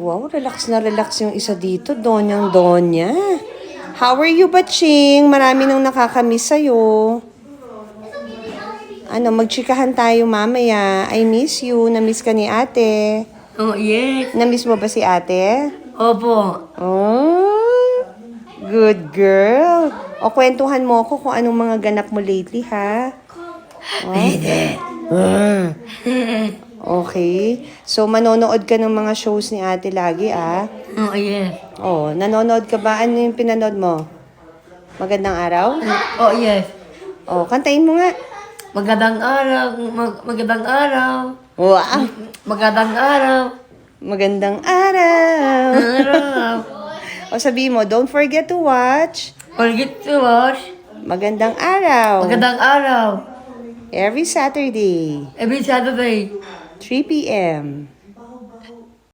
Wow, relax na relax yung isa dito. Donyang Donya. How are you, Batching? Marami nang nakakamiss sa'yo. Ano, magchikahan tayo mamaya. I miss you. Namiss ka ni ate. Oh, yes. Namiss mo ba si ate? Opo. Oh, good girl. O, kwentuhan mo ako kung anong mga ganap mo lately, ha? Okay. So, manonood ka ng mga shows ni ate lagi, ah? Oh, yes. Oh, nanonood ka ba? Ano yung pinanood mo? Magandang araw? Oh, yes. Oh, kantahin mo nga. Magandang araw. Magandang araw. Wow! Magandang araw. Magandang araw! Araw. O, sabihin mo, don't forget to watch Forget to wash. Magandang Araw. Magandang araw. Every Saturday, Every Saturday. 3 p.m.